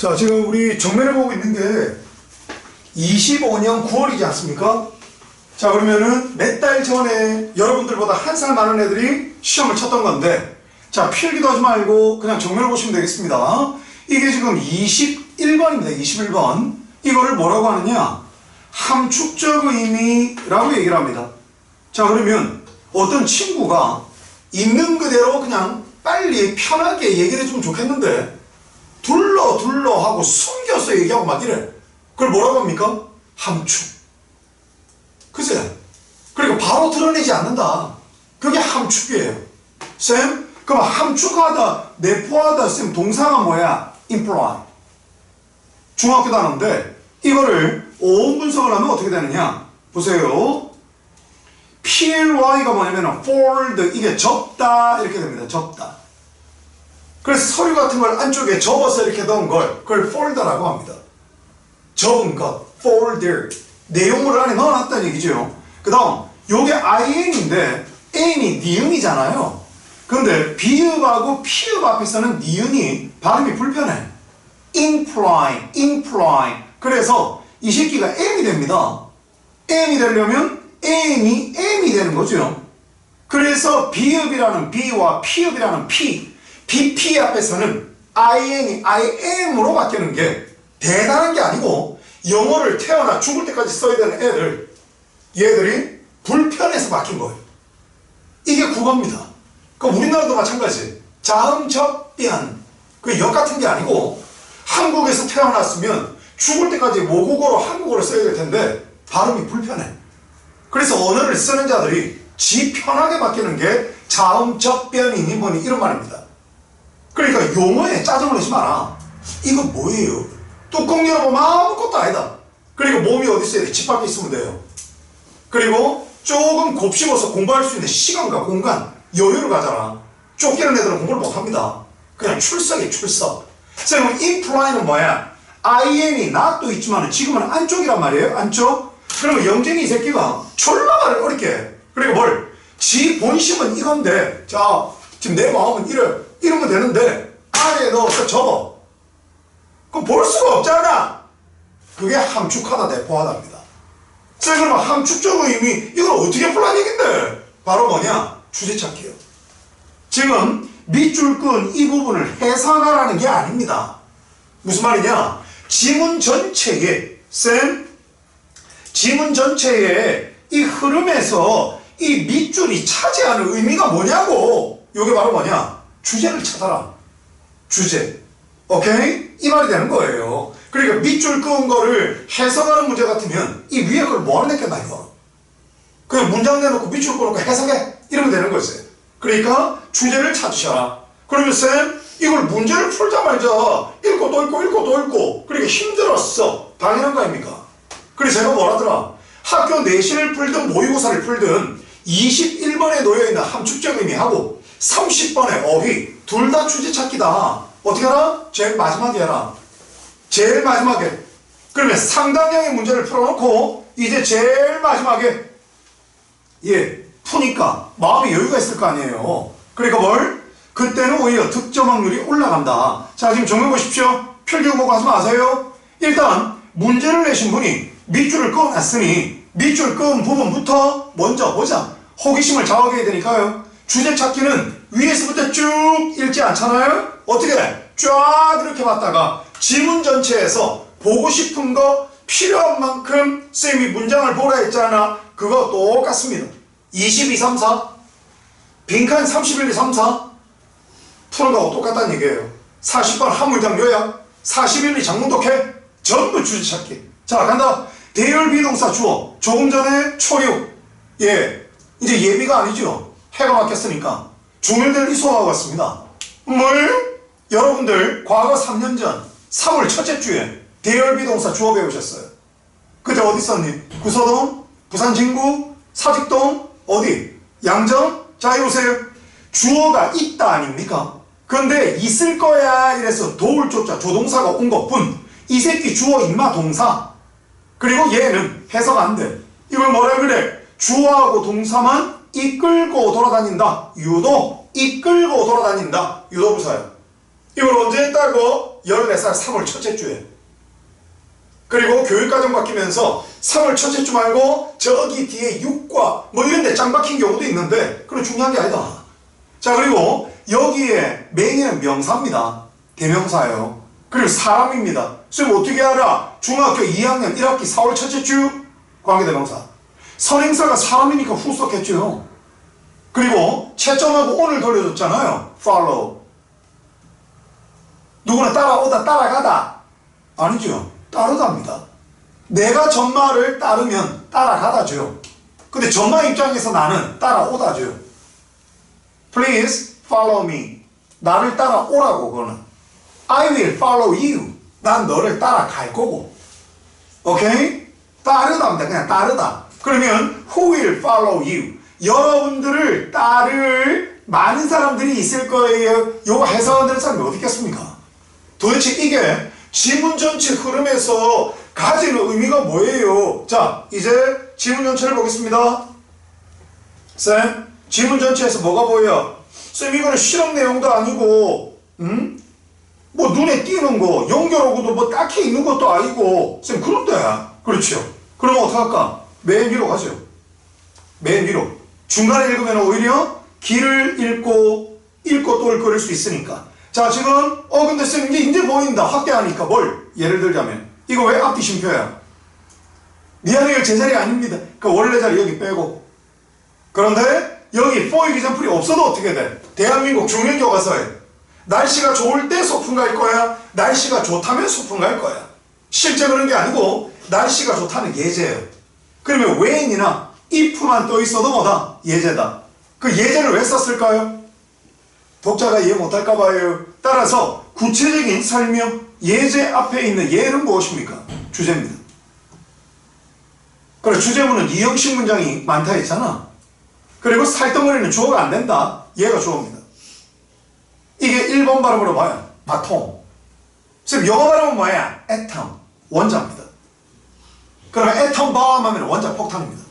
자, 지금 우리 정면에 보고 있는 게 25년 9월이지 않습니까? 자, 그러면은 몇 달 전에 여러분들보다 한 살 많은 애들이 시험을 쳤던 건데, 자, 필기도 하지 말고 그냥 정면을 보시면 되겠습니다. 이게 지금 21번입니다. 21번. 이거를 뭐라고 하느냐? 함축적 의미라고 얘기를 합니다. 자, 그러면 어떤 친구가 있는 그대로 그냥 빨리 편하게 얘기를 해주면 좋겠는데, 둘러 하고 숨겨서 얘기하고 막 이래. 그걸 뭐라고 합니까? 함축. 그제? 그리고 바로 드러내지 않는다. 그게 함축이에요. 쌤? 그럼 함축하다, 내포하다, 쌤 동사가 뭐야? imply. 중학교 단어인데 이거를 어원 분석을 하면 어떻게 되느냐? 보세요. PLY가 뭐냐면 fold, 이게 접다 이렇게 됩니다. 접다. 그래서 서류 같은 걸 안쪽에 접어서 이렇게 넣은 걸 그걸 folder라고 합니다. 접은 것, folder. 내용물을 안에 넣어놨다는 얘기죠. 그 다음 요게 IN인데 N이 니은이잖아요. 그런데 비읍하고 피읍 앞에서는 니은이 발음이 불편해. imply. 그래서 이 새끼가 M이 됩니다. M이 되려면 N이 M이 되는 거죠. 그래서 비읍이라는 B와 피읍이라는 P, BP 앞에서는 IN이 IM으로 바뀌는 게 대단한 게 아니고, 영어를 태어나 죽을 때까지 써야 되는 얘들이 불편해서 바뀐 거예요. 이게 국어입니다. 그럼 우리나라도 마찬가지. 자음, 접, 변. 그 역 같은 게 아니고, 한국에서 태어났으면 죽을 때까지 모국어로 한국어를 써야 될 텐데 발음이 불편해. 그래서 언어를 쓰는 자들이 지 편하게 바뀌는 게 자음, 접, 변이니 뭐니 이런 말입니다. 그러니까 용어에 짜증을 내지 마라. 이거 뭐예요? 뚜껑 열어보면 아무것도 아니다. 그리고 몸이 어디 있어야 돼? 집 밖에 있으면 돼요. 그리고 조금 곱씹어서 공부할 수 있는 시간과 공간, 여유를 가져라. 쫓기는 애들은 공부를 못합니다. 그냥 출석이에요, 출석. 쌤은 imply는 뭐야? IN이 not도 있지만 지금은 안쪽이란 말이에요. 안쪽. 그러면 영진이 이 새끼가 졸라 말을 어렵게 해. 그리고 뭘? 지 본심은 이건데, 자, 지금 내 마음은 이러면 되는데 아래에 넣어서 접어. 그럼 볼 수가 없잖아. 그게 함축하다, 내포하다입니다. 자, 그러면 함축적 의미, 이걸 어떻게 풀란 얘긴데? 바로 뭐냐? 주제 찾기요. 지금 밑줄 끈 이 부분을 해석하라는 게 아닙니다. 무슨 말이냐? 지문 전체에, 지문 전체에 이 흐름에서 이 밑줄이 차지하는 의미가 뭐냐고. 이게 바로 뭐냐? 주제를 찾아라. 주제. 오케이? 이 말이 되는 거예요. 그러니까 밑줄 끄은 거를 해석하는 문제 같으면 이 위에 걸 뭐하러 냈겠나 이거. 그냥 문장 내놓고 밑줄 끄놓고 해석해. 이러면 되는 거지. 그러니까 주제를 찾으셔라. 그러면 쌤 이걸 문제를 풀자마자 읽고 또 읽고 그러니까 힘들었어. 당연한 거 아닙니까? 그래서 제가 뭐라더라. 학교 내신을 풀든 모의고사를 풀든 21번에 놓여있는 함축적 의미하고 30번의 어휘 둘 다 주제 찾기다. 어떻게 하라? 제일 마지막에 해라. 제일 마지막에. 그러면 상당량의 문제를 풀어놓고 이제 제일 마지막에 푸니까 마음의 여유가 있을 거 아니에요. 그러니까 뭘? 그때는 오히려 득점 확률이 올라간다. 자, 지금 정해 보십시오. 필기 공부 하지 마세요. 일단 문제를 내신 분이 밑줄을 그어놨으니 밑줄 그은 부분부터 먼저 보자. 호기심을 자극해야 되니까요. 주제 찾기는 위에서부터 쭉 읽지 않잖아요? 어떻게 돼? 쫙 이렇게 봤다가 지문 전체에서 보고 싶은 거 필요한 만큼 쌤이 문장을 보라 했잖아. 그거 똑같습니다. 22, 3, 4 빈칸 31, 2, 3, 4 푸는 거하고 똑같다는 얘기예요. 40번 한 문장 요약 41, 2 장문 독해 전부 주제 찾기. 자, 간다. 대열 비동사 주어. 조금 전에 초육. 이제 예비가 아니죠. 해가 막혔으니까 중일대를 이수하고 왔습니다. 뭘? 여러분들 과거 3년 전 3월 첫째 주에 대열비동사 주어 배우셨어요. 그때 어디 있었니? 구서동, 부산 진구, 사직동, 어디? 양정? 자, 이보세요. 주어가 있다 아닙니까? 그런데 있을 거야 이래서 도울 조자 조동사가 온 것뿐. 이 새끼 주어 임마 동사. 그리고 얘는 해석 안 돼. 이걸 뭐라 그래? 주어하고 동사만 이끌고 돌아다닌다. 유도. 이끌고 돌아다닌다. 유도부사야. 이걸 언제 했다고? 14살 3월 첫째 주에. 그리고 교육과정 바뀌면서 3월 첫째 주 말고 저기 뒤에 6과 뭐 이런 데 짱 박힌 경우도 있는데 그건 중요한 게 아니다. 자, 그리고 여기에 main이는 명사입니다. 대명사예요. 그리고 사람입니다. 선생님 어떻게 알아? 중학교 2학년 1학기 4월 첫째 주 관계대명사. 선행사가 사람이니까 후속했죠. 그리고 채점하고 오늘 돌려줬잖아요. follow. 누구나 따라오다 따라가다 아니죠. 따르답니다. 내가 전마를 따르면 따라가다죠. 근데 전마 입장에서 나는 따라오다죠. Please follow me. 나를 따라오라고. 그거는 I will follow you. 난 너를 따라갈 거고. 오케이? 따르답니다. 그냥 따르다. 그러면 who will follow you? 여러분들을 따를 많은 사람들이 있을 거예요. 요거 해석하는 사람이 어디 있겠습니까? 도대체 이게 지문 전체 흐름에서 가지는 의미가 뭐예요? 자, 이제 지문 전체를 보겠습니다. 쌤, 지문 전체에서 뭐가 보여? 쌤, 이거는 실험 내용도 아니고 뭐 눈에 띄는 거, 연결하고도 뭐 딱히 있는 것도 아니고. 쌤, 그런데 그렇죠. 그러면 어떡할까? 맨 위로 가죠. 맨 위로. 중간에 읽으면 오히려 길을 읽고 또 읽을 수 있으니까. 자, 지금 근데 쌤 이제 보인다. 확대하니까 뭘? 예를 들자면 이거 왜 앞뒤 쉼표야? 미안해요, 제자리 아닙니다. 그 원래 자리 여기 빼고. 그런데 여기 for example이 없어도 어떻게 돼? 대한민국 중년교과서에 날씨가 좋을 때 소풍 갈 거야. 날씨가 좋다면 소풍 갈 거야. 실제 그런 게 아니고 날씨가 좋다는 예제예요. 그러면 when이나 if만 떠 있어도 뭐다? 예제다. 그 예제를 왜 썼을까요? 독자가 이해 못할까 봐요. 따라서 구체적인 설명, 예제 앞에 있는 예는 무엇입니까? 주제입니다. 그래, 주제문은 이 형식 문장이 많다 했잖아. 그리고 살덩어리는 주어가 안 된다. 얘가 주어입니다. 이게 1번 발음으로 봐요. 아톰. 지금 영어 발음은 뭐야? atom. 원자입니다. 그러면 atom bomb 하면 원자 폭탄입니다.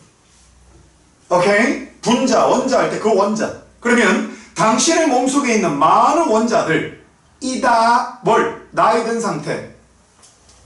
오케이? 분자, 원자 할 때 그 원자. 그러면 당신의 몸속에 있는 많은 원자들 이다 뭘? 나이 든 상태.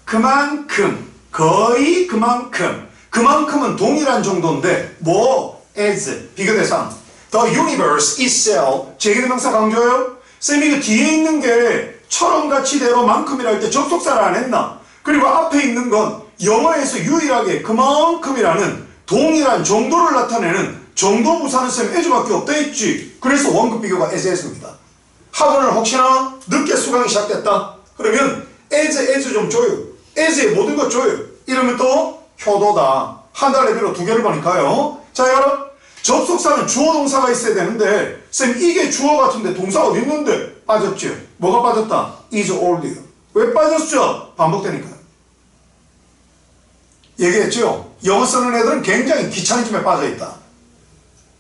그만큼, 거의 그만큼은 동일한 정도인데 뭐? as, 비교대상. The universe itself. 제기대명사 강조해요? 쌤이 그 뒤에 있는 게 처럼같이대로 만큼이라 할 때 접속사를 안 했나? 그리고 앞에 있는 건 영어에서 유일하게 그만큼이라는 동일한 정도를 나타내는 정도 부사는 쌤 as밖에 없다 했지. 그래서 원급 비교가 as입니다. 학원을 혹시나 늦게 수강이 시작됐다. 그러면 as 좀 줘요. as의 모든 것 줘요. 이러면 또 효도다. 한 달 레벨로 2개를 보니까요. 자, 여러분. 접속사는 주어 동사가 있어야 되는데 쌤 이게 주어 같은데 동사 어디 있는데? 빠졌죠. 뭐가 빠졌다? is old요. 왜 빠졌죠? 반복되니까. 얘기했죠. 영어 쓰는 애들은 굉장히 귀차니즘에 빠져있다.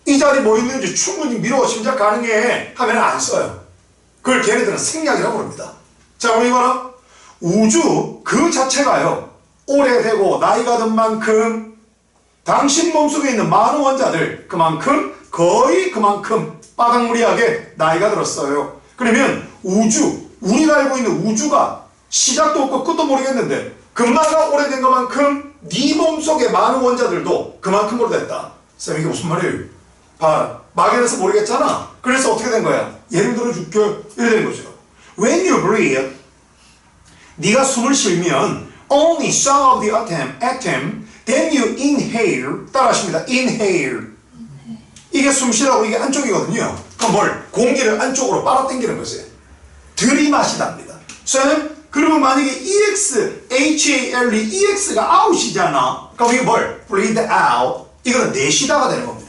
이 자리 뭐 있는지 충분히 미루어 짐작 가능해 하면 안 써요. 그걸 걔네들은 생략이라고 부릅니다. 자, 우리 봐라. 우주 그 자체가요. 오래되고 나이가 든 만큼 당신 몸속에 있는 많은 원자들 그만큼 거의 그만큼 빠닥무리하게 나이가 들었어요. 그러면 우주, 우리가 알고 있는 우주가 시작도 없고 끝도 모르겠는데 금마가 오래된 것만큼 네 몸속에 많은 원자들도 그만큼 오래됐다. 쌤, 이게 무슨 말이에요? 봐라. 막연해서 모르겠잖아. 그래서 어떻게 된 거야? 예를 들어줄게. 이렇게 된 거죠. When you breathe, 네가 숨을 쉬면 only some of the atom then you inhale. 따라하십니다. inhale. 이게 숨쉬라고 이게 안쪽이거든요. 그럼 뭘? 공기를 안쪽으로 빨아당기는 거지. 들이마시답니다. 쌤, 그러면 만약에 HALE, EX가 out이잖아. 그럼 이게 뭘? breathe out. 이거는 내쉬다가 되는 겁니다.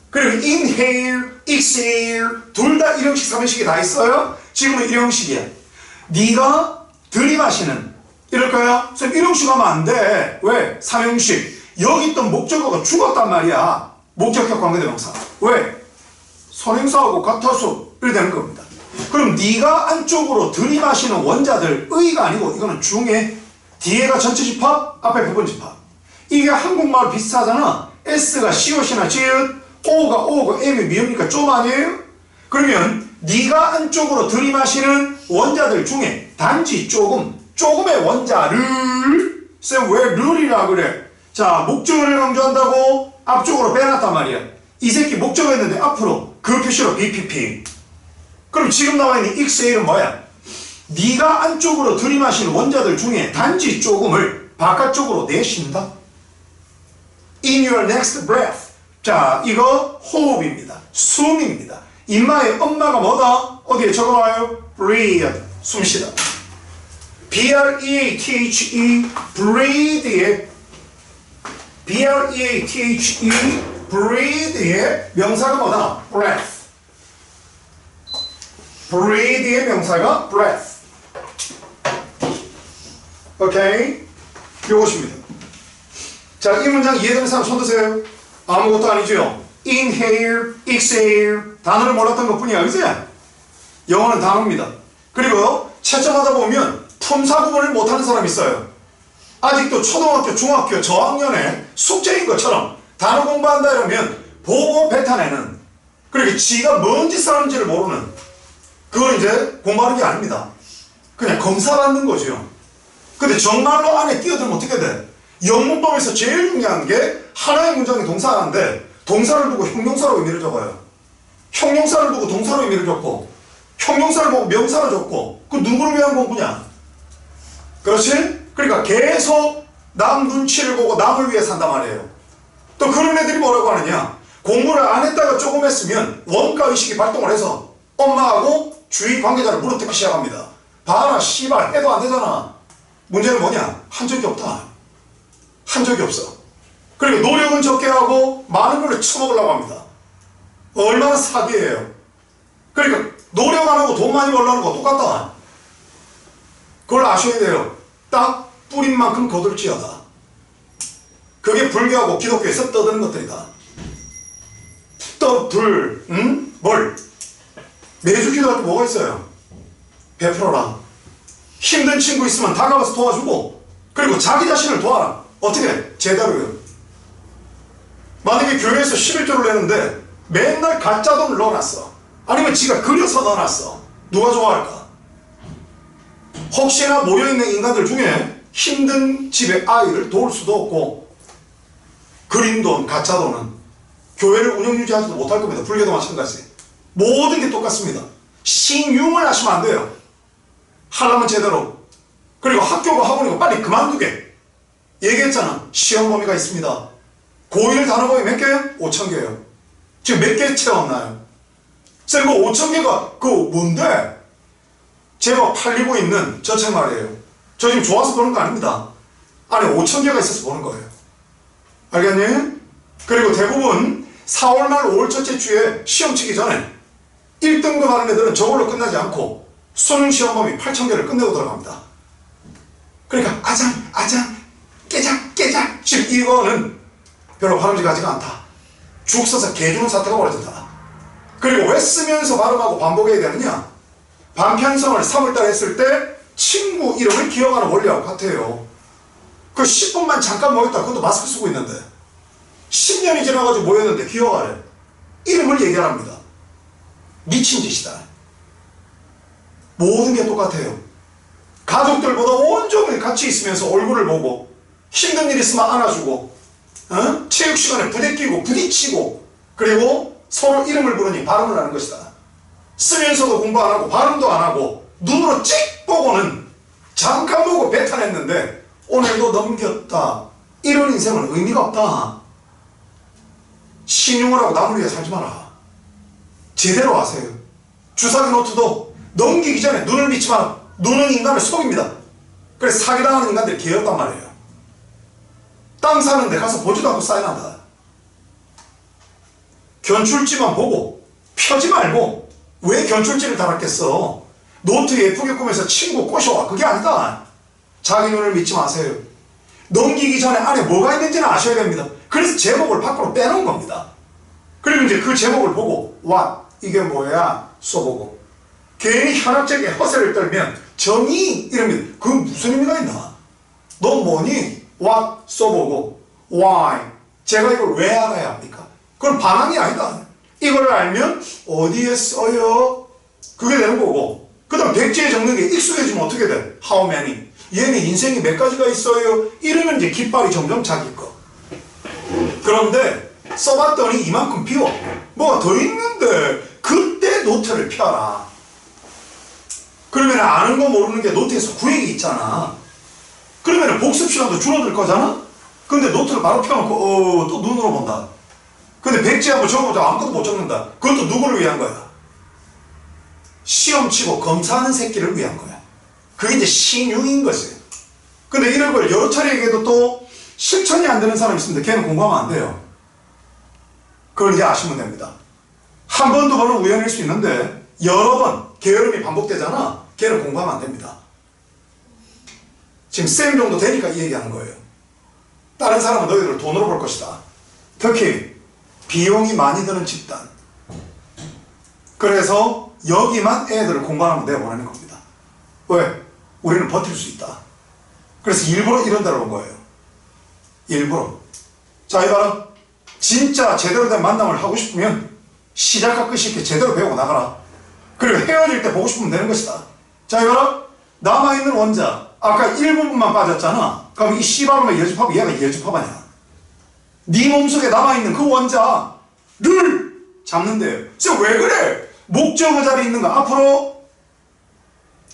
그리고 inhale, exhale 둘 다 1형식, 3형식이 다 있어요. 지금은 1형식이야. 네가 들이마시는 이럴까요? 쌤, 1형식 하면 안 돼. 왜? 3형식. 여기 있던 목적어가 죽었단 말이야. 목적격 관계대명사. 왜? 선행사하고 같아서 이렇게 되는 겁니다. 그럼 네가 안쪽으로 들이마시는 원자들 의가 아니고 이거는 중에 뒤에가 전체 집합, 앞에 부분 집합. 이게 한국말 비슷하잖아. S가 시옷이나 지읒, O가 M이 미음이니까 좀 아니에요? 그러면 네가 안쪽으로 들이마시는 원자들 중에 단지 조금의 원자를 쌤 왜 르이라 그래? 자, 목적어를 강조한다고 앞쪽으로 빼놨단 말이야. 이 새끼 목적어 했는데 앞으로 그 표시로 BPP. 그럼 지금 나와 있는 XA는 뭐야? 네가 안쪽으로 들이마시는 원자들 중에 단지 조금을 바깥쪽으로 내쉰다. In your next breath. 자, 이거 호흡입니다. 숨입니다. 인마의 엄마가 뭐다? 어디에 적어놔요? breathe. 숨쉬다. breathe. breathe의 breathe. breathe의 명사가 뭐다? breath. breathe의 명사가 breath. 오케이? 요것입니다. 자, 이 문장 이해되는 사람 손 드세요. 아무것도 아니죠. inhale, exhale 단어를 몰랐던 것뿐이야. 그치? 영어는 단어입니다. 그리고 채점하다 보면 품사 구분을 못하는 사람이 있어요. 아직도 초등학교, 중학교 저학년에 숙제인 것처럼 단어 공부한다 이러면 보고 뱉어내는, 그렇게 지가 뭔 짓 하는지를 모르는, 그걸 이제 공부하는 게 아닙니다. 그냥 검사받는 거죠. 근데 정말로 안에 끼어들면 어떻게 돼? 영문법에서 제일 중요한 게 하나의 문장이 동사인데 동사를 두고 형용사로 의미를 적어요. 형용사를 두고 동사로 의미를 적고 형용사를 보고 명사로 적고, 그 누구를 위한 공부냐? 그렇지? 그러니까 계속 남 눈치를 보고 남을 위해 산단 말이에요. 또 그런 애들이 뭐라고 하느냐? 공부를 안 했다가 조금 했으면 원가의식이 발동을 해서 엄마하고 주위 관계자를 물어뜯기 시작합니다. 봐라 씨발 해도 안 되잖아. 문제는 뭐냐? 한 적이 없다. 한 적이 없어. 그리고 노력은 적게 하고 많은 걸 처먹으려고 합니다. 얼마나 사기예요. 그러니까 노력 안 하고 돈 많이 벌려는 거 똑같다. 그걸 아셔야 돼요. 딱 뿌린 만큼 거둘지어다. 그게 불교하고 기독교에서 떠드는 것들이다. 뭘? 매주 기도할 때 뭐가 있어요? 베풀어라. 힘든 친구 있으면 다가가서 도와주고, 그리고 자기 자신을 도와라. 어떻게? 제대로요. 만약에 교회에서 11조를 내는데 맨날 가짜 돈을 넣어놨어. 아니면 지가 그려서 넣어놨어. 누가 좋아할까? 혹시나 모여있는 인간들 중에 힘든 집의 아이를 도울 수도 없고, 그린 돈, 가짜 돈은 교회를 운영유지하지도 못할 겁니다. 불교도 마찬가지. 모든 게 똑같습니다. 신융을 하시면 안 돼요. 하려면 제대로. 그리고 학교가 학원이고 빨리 그만두게. 얘기했잖아. 시험 범위가 있습니다. 고1 단어 범위 몇 개요? 5,000개요. 지금 몇 개 채웠나요? 쌤, 그 5,000개가 뭔데? 제가 팔리고 있는 저 책 말이에요. 저 지금 좋아서 보는 거 아닙니다. 안에 5,000개가 있어서 보는 거예요. 알겠니? 그리고 대부분 4월 말 5월 첫째 주에 시험 치기 전에 1등급 하는 애들은 저걸로 끝나지 않고 수능 시험 범위 8,000개를 끝내고 들어갑니다. 그러니까 아장 깨작 지금 이거는 별로 바람직하지가 않다. 죽 써서 개 주는 사태가 벌어진다. 그리고 왜 쓰면서 발음하고 반복해야 되느냐? 반편성을 3월달에 했을 때 친구 이름을 기억하는 원리하고 같아요. 그 10분만 잠깐 모였다. 그것도 마스크 쓰고 있는데 10년이 지나가지고 모였는데 기억하래. 이름을 얘기하랍니다. 미친 짓이다. 모든 게 똑같아요. 가족들보다 온종일 같이 있으면서 얼굴을 보고 힘든 일 있으면 안아주고, 체육 시간에 부대끼고 부딪히고, 그리고 서로 이름을 부르니 발음을 하는 것이다. 쓰면서도 공부 안 하고 발음도 안 하고 눈으로 찍 보고는 잠깐 보고 뱉어냈는데 오늘도 넘겼다. 이런 인생은 의미가 없다. 신용을 하고 남을 위해 살지 마라. 제대로 하세요. 주사기 노트도 넘기기 전에 눈을 믿지 마라. 눈은 인간을 속입니다. 그래서 사기당하는 인간들이 개였단 말이에요. 땅 사는데 가서 보지도 않고 사인한다. 견출지만 보고 펴지 말고 왜 견출지를 달았겠어? 노트 예쁘게 꾸면서 친구 꼬셔와. 그게 아니다. 자기 눈을 믿지 마세요. 넘기기 전에 안에 뭐가 있는지는 아셔야 됩니다. 그래서 제목을 밖으로 빼놓은 겁니다. 그리고 이제 그 제목을 보고 와 이게 뭐야 써보고, 괜히 현학적인 허세를 떨면 정의 이러면 그 무슨 의미가 있나? 너 뭐니? what 써보고 why 제가 이걸 왜 알아야 합니까? 그건 반항이 아니다. 이걸 알면 어디에 써요? 그게 되는 거고, 그 다음 백지에 적는 게 익숙해지면 어떻게 돼? How many? 얘는 인생이 몇 가지가 있어요? 이러면 이제 깃발이 점점 자기 거. 그런데 써봤더니 이만큼 비워. 뭐가 더 있는데 그때 노트를 펴라. 그러면 아는 거 모르는 게 노트에서 구획이 있잖아. 그러면 복습 시간도 줄어들 거잖아? 근데 노트를 바로 펴놓고 또 눈으로 본다. 근데 백지 한번 적어보자. 아무것도 못 적는다. 그것도 누구를 위한 거야? 시험 치고 검사하는 새끼를 위한 거야. 그게 이제 신용인 거지. 근데 이런 걸 여러 차례 얘기해도 또 실천이 안 되는 사람이 있습니다. 걔는 공부하면 안 돼요. 그걸 이제 아시면 됩니다. 한 번, 두 번은 우연일 수 있는데 여러 번 게으름이 반복되잖아. 걔는 공부하면 안 됩니다. 지금 쌤 정도 되니까 이 얘기하는 거예요. 다른 사람은 너희들을 돈으로 볼 것이다. 특히 비용이 많이 드는 집단. 그래서 여기만 애들을 공부하면 내보내는 겁니다. 왜? 우리는 버틸 수 있다. 그래서 일부러 이런 데로 온 거예요. 일부러. 자, 이봐라. 진짜 제대로 된 만남을 하고 싶으면 시작과 끝이 이렇게 제대로 배우고 나가라. 그리고 헤어질 때 보고 싶으면 되는 것이다. 자, 이봐라. 남아있는 원자. 아까 일부분만 빠졌잖아. 그럼 이 씨발놈의 여집합이 얘가 여집합아냐? 네 몸속에 남아있는 그 원자를 잡는데요. 진짜 왜 그래? 목적어 자리에 있는 거 앞으로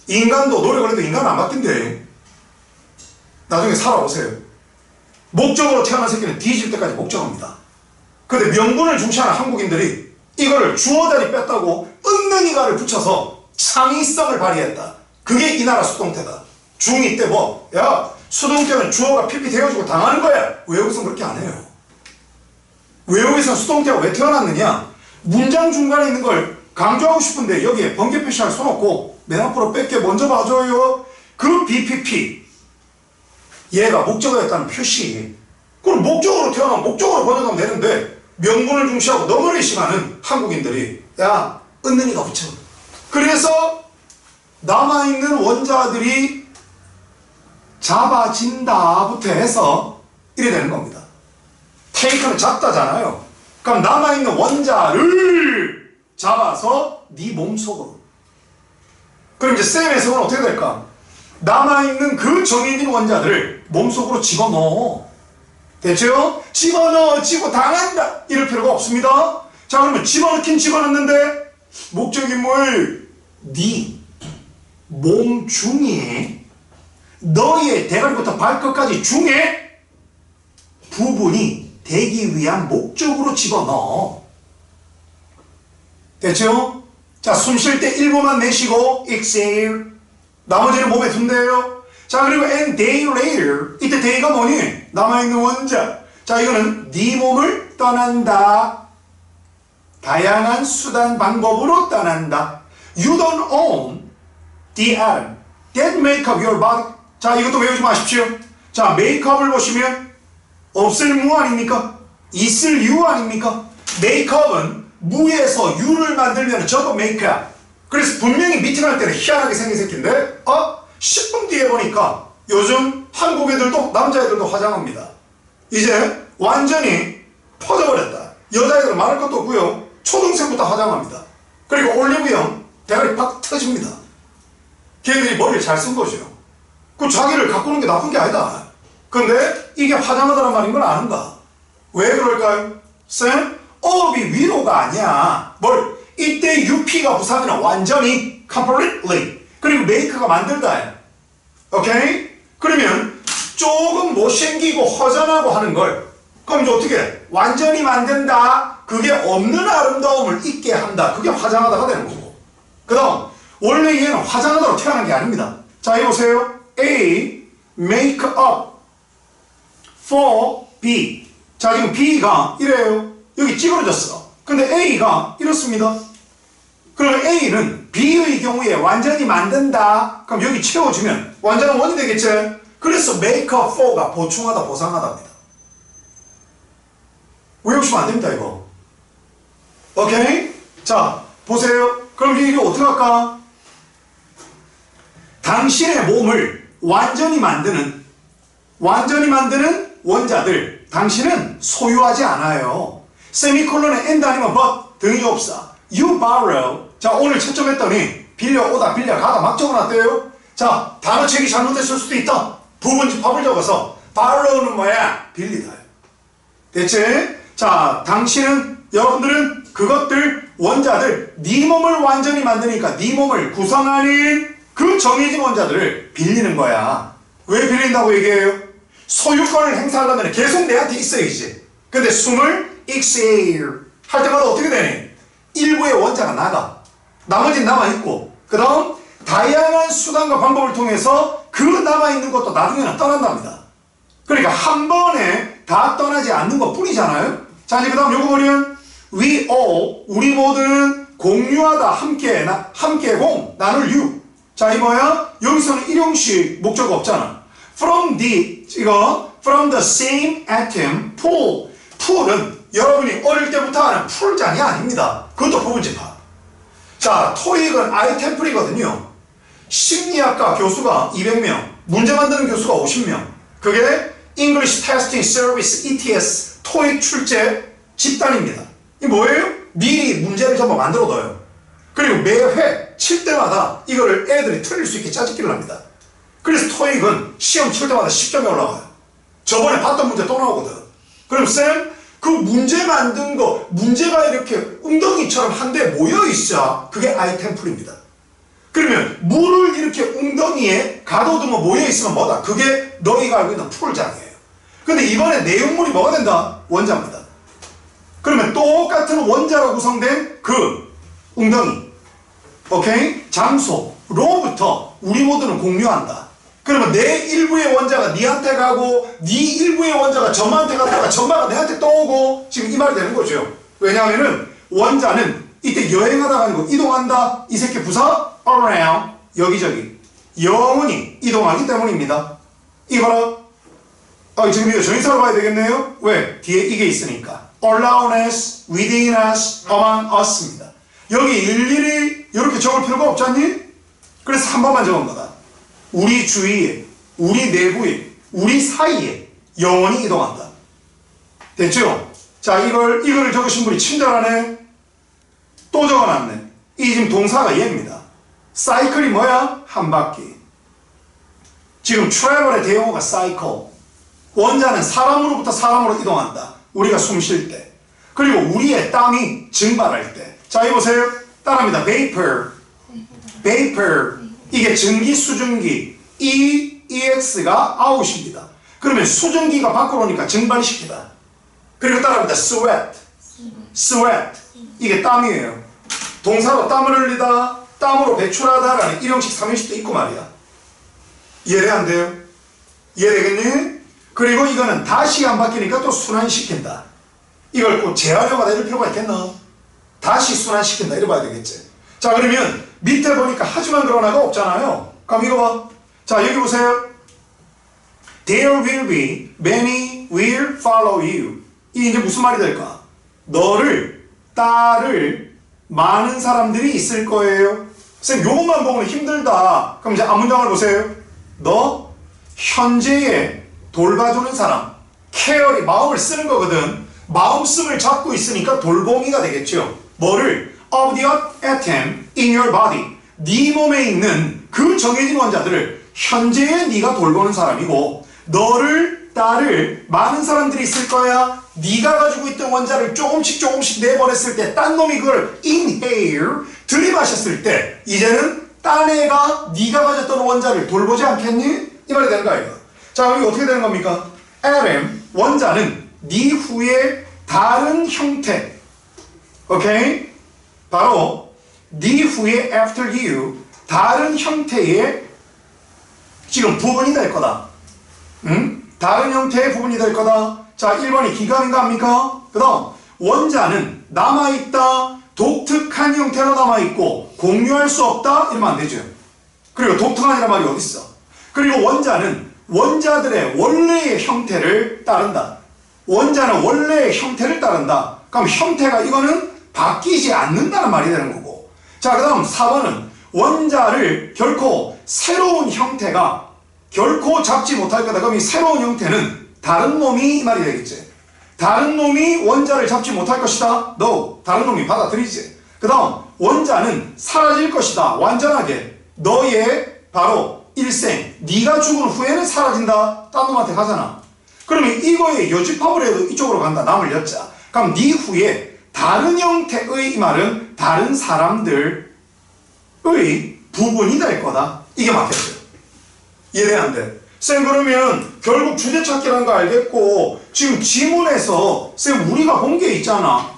인간도 노력을 해도 인간은 안 바뀐대. 나중에 살아보세요. 목적으로 태어난 새끼는 뒤질 때까지 목적어입니다. 근데 명분을 중시하는 한국인들이 이거를 주어자리 뺐다고 은능이가를 붙여서 창의성을 발휘했다. 그게 이 나라 수동태다. 중2 때 뭐, 야, 수동태는 주어가 PPT 해가지고 당하는 거야. 외국에서는 그렇게 안 해요. 외국에서는 수동태가 왜 태어났느냐? 문장 중간에 있는 걸 강조하고 싶은데 여기에 번개 표시를 써놓고 맨 앞으로 뺄게 먼저 봐줘요. 그 BPP. 얘가 목적어였다는 표시. 그럼 목적으로 태어나면 목적으로 번역하면 되는데 명분을 중시하고 너무 의심하는 한국인들이 야, 은는이가 붙여. 그래서 남아있는 원자들이 잡아진다부터 해서 이래 되는 겁니다. 테이크는 잡다잖아요. 그럼 남아있는 원자를 잡아서 네 몸속으로. 그럼 이제 쌤의 해석은 어떻게 될까? 남아있는 그 정해진 원자들을 몸속으로 집어넣어. 됐죠? 집어넣어지고 당한다. 이럴 필요가 없습니다. 자, 그러면 집어넣긴 집어넣는데 목적이 뭘? 네 몸 중에 너의 대가리부터 발끝까지 중에 부분이 되기 위한 목적으로 집어넣어. 됐죠? 자, 숨 쉴 때 일부만 내쉬고 exhale. 나머지는 몸에 둔대요. 자, 그리고 and day later. 이때 day가 뭐니? 남아있는 원자. 자, 이거는 네 몸을 떠난다. 다양한 수단 방법으로 떠난다. You don't own the atom that make up your body. 자, 이것도 외우지 마십시오. 자, 메이크업을 보시면 없을 무 아닙니까? 있을 유 아닙니까? 메이크업은 무에서 유를 만들면 저거 메이크업. 그래서 분명히 미팅할 때는 희한하게 생긴 새끼인데 10분 뒤에 보니까 요즘 한국 애들도 남자애들도 화장합니다. 이제 완전히 퍼져버렸다. 여자애들은 말할 것도 없고요. 초등생부터 화장합니다. 그리고 올리브영 대가리 팍 터집니다. 걔들이 머리를 잘 쓴 거죠. 그 자기를 가꾸는 게 나쁜 게 아니다. 근데 이게 화장하다란 말인 걸 아는가? 왜 그럴까요? 쌤? 업이 위로가 아니야. 뭘? 이때 UP가 부사면 완전히 completely. 그리고 메이크가 만들다. 오케이? 그러면 조금 못생기고 허전하고 하는 걸 그럼 이제 어떻게 해? 완전히 만든다. 그게 없는 아름다움을 있게 한다. 그게 화장하다가 되는 거고. 그 다음 원래 얘는 화장하다로 태어난 게 아닙니다. 자, 여기 보세요. A make up for B. 자, 지금 B가 이래요. 여기 찌그러졌어. 근데 A가 이렇습니다. 그러면 A는 B의 경우에 완전히 만든다. 그럼 여기 채워주면 완전한 원이 되겠지? 그래서 make up for가 보충하다, 보상하다입니다. 외우시면 안 됩니다, 이거. 오케이? 자, 보세요. 그럼 이게 어떻게 할까? 당신의 몸을 완전히 만드는 원자들, 당신은 소유하지 않아요. 세미콜론에 and 아니면 but 등이 없어. you borrow. 자, 오늘 채점했더니 빌려오다 빌려가다 막 적어놨대요. 자, 단어책이 잘못됐을 수도 있다. 부분집합을 적어서 borrow는 뭐야? 빌리다. 됐지? 자, 당신은, 여러분들은 그것들, 원자들, 네 몸을 완전히 만드니까 네 몸을 구성하는 그 정해진 원자들을 빌리는 거야. 왜 빌린다고 얘기해요? 소유권을 행사하려면 계속 내한테 있어야지. 근데 숨을 exhale 할 때마다 어떻게 되니? 일부의 원자가 나가. 나머지는 남아있고, 그 다음 다양한 수단과 방법을 통해서 그 남아있는 것도 나중에는 떠난답니다. 그러니까 한 번에 다 떠나지 않는 것 뿐이잖아요. 자, 이제 그 다음 요거 보면 we all, 우리 모두는 공유하다, 함께 공, 나눌 you. 자, 이 뭐야? 여기서는 일용식 목적 없잖아. from the same atom pool. pool은 여러분이 어릴 때부터 아는 풀장이 아닙니다. 그것도 부분집합. 자, 토익은 아이템플이거든요. 심리학과 교수가 200명, 문제 만드는 교수가 50명. 그게 English Testing Service ETS 토익 출제 집단입니다. 이 뭐예요? 미리 문제를 전부 만들어둬요. 그리고 매회 칠 때마다 이거를 애들이 틀릴 수 있게 짜집기를 합니다. 그래서 토익은 시험 칠 때마다 10점이 올라가요. 저번에 봤던 문제 또 나오거든. 그럼 쌤, 그 문제 만든 거, 문제가 이렇게 웅덩이처럼 한데 모여있어. 그게 아이템플입니다. 그러면 물을 이렇게 웅덩이에 가둬두면 모여있으면 뭐다? 그게 너희가 알고 있는 풀장이에요. 근데 이번에 내용물이 뭐가 된다? 원자입니다. 그러면 똑같은 원자로 구성된 그 웅덩이, 오케이? 장소로부터 우리 모두는 공유한다. 그러면 내 일부의 원자가 니한테 가고 네 일부의 원자가 점한테 갔다가 점마가 내한테 또 오고 지금 이 말이 되는 거죠. 왜냐하면은 원자는 이때 여행하다가 아니고 이동한다. 이 새끼 부사 around 여기저기 영원히 이동하기 때문입니다. 이거라. 지금 이거 전치사로 봐야 되겠네요. 왜? 뒤에 이게 있으니까. around us, within us, among us입니다. 여기 일일이 이렇게 적을 필요가 없지 않니? 그래서 한 번만 적은 거다. 우리 주위에, 우리 내부에, 우리 사이에 영원히 이동한다. 됐죠? 자, 이걸 적으신 분이 친절하네. 또 적어놨네. 이 지금 동사가 얘입니다. 사이클이 뭐야? 한 바퀴. 지금 travel의 대용어가 cycle. 원자는 사람으로부터 사람으로 이동한다. 우리가 숨 쉴 때. 그리고 우리의 땀이 증발할 때. 자, 이거 보세요. 따라합니다. vapor. 이게 증기, 수증기. EX가 out입니다. 그러면 수증기가 밖으로 오니까 증발시키다. 그리고 따라합니다. sweat. 이게 땀이에요. 동사로 땀을 흘리다, 땀으로 배출하다라는 일형식, 삼형식도 있고 말이야. 이해 안 돼요? 이해되겠니? 그리고 이거는 다시 안 바뀌니까 또 순환시킨다. 이걸 꼭 재활용하다 이럴 필요가 있겠나? 다시 순환시킨다 이래 봐야 되겠지. 자, 그러면 밑에 보니까 하지만 그러나가 없잖아요. 그럼 이거 봐. 자, 여기 보세요. There will be many will follow you. 이게 이제 무슨 말이 될까? 너를 따를 많은 사람들이 있을 거예요. 선생님, 요것만 보면 힘들다. 그럼 이제 앞문장을 보세요. 너 현재에 돌봐주는 사람, 케어리, 마음을 쓰는 거거든. 마음씀을 잡고 있으니까 돌봄이가 되겠죠. 뭐를? Of the atom in your body. 네 몸에 있는 그 정해진 원자들을 현재에 네가 돌보는 사람이고, 너를 따를 많은 사람들이 있을 거야. 네가 가지고 있던 원자를 조금씩 내보냈을 때 딴 놈이 그걸 inhale, 들이마셨을 때 이제는 딴 애가 네가 가졌던 원자를 돌보지 않겠니? 이 말이 되는 거 아니에요. 자, 그럼 이거 어떻게 되는 겁니까? atom, 원자는 네 후에 다른 형태, 오케이? 바로 네 후에 after you, 다른 형태의 지금 부분이 될 거다. 다른 형태의 부분이 될 거다. 자, 1번이 기가인가 합니까? 그 다음 원자는 남아있다, 독특한 형태로 남아있고 공유할 수 없다 이러면 안 되죠. 그리고 독특한이란 말이 어딨어. 그리고 원자는 원자들의 원래의 형태를 따른다. 원자는 원래의 형태를 따른다. 그럼 형태가 이거는 바뀌지 않는다는 말이 되는 거고. 자, 그 다음 4번은 원자를 결코 새로운 형태가 결코 잡지 못할 거다. 그럼 이 새로운 형태는 다른 놈이 이 말이 되겠지. 다른 놈이 원자를 잡지 못할 것이다. No. 다른 놈이 받아들이지. 그 그 다음 원자는 사라질 것이다. 완전하게 너의 바로 일생, 네가 죽은 후에는 사라진다. 딴 놈한테 가잖아. 그러면 이거에 여집합을 해도 이쪽으로 간다. 남을 여자. 그럼 네 후에 다른 형태의, 이 말은 다른 사람들의 부분이 될 거다. 이게 맞겠어요. 이해 안 돼? 쌤, 그러면 결국 주제 찾기라는 거 알겠고, 지금 지문에서 쌤 우리가 본 게 있잖아.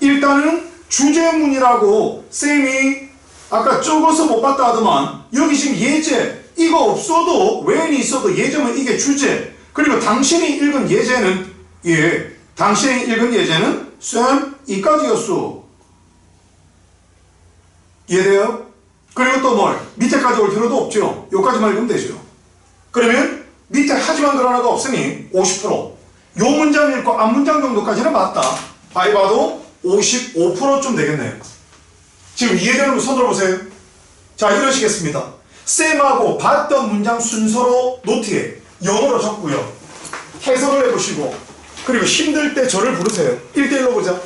일단은 주제문이라고 쌤이 아까 적어서 못 봤다 하더만, 여기 지금 예제, 이거 없어도 when이 있어도 예제면 이게 주제. 그리고 당신이 읽은 예제는, 예, 당신이 읽은 예제는 쌤 이까지였어. 이해돼요? 그리고 또 뭘? 밑에까지 올 필요도 없죠. 여기까지만 읽으면 되죠. 그러면 밑에 하지만 그러나가 없으니 50%. 요 문장 읽고 앞 문장 정도까지는 맞다. 바이 봐도 55%쯤 되겠네요. 지금 이해되는 분 손 들어보세요. 자, 이러시겠습니다. 쌤하고 봤던 문장 순서로 노트에 영어로 적고요. 해석을 해보시고, 그리고 힘들 때 저를 부르세요. 1대1로 보자.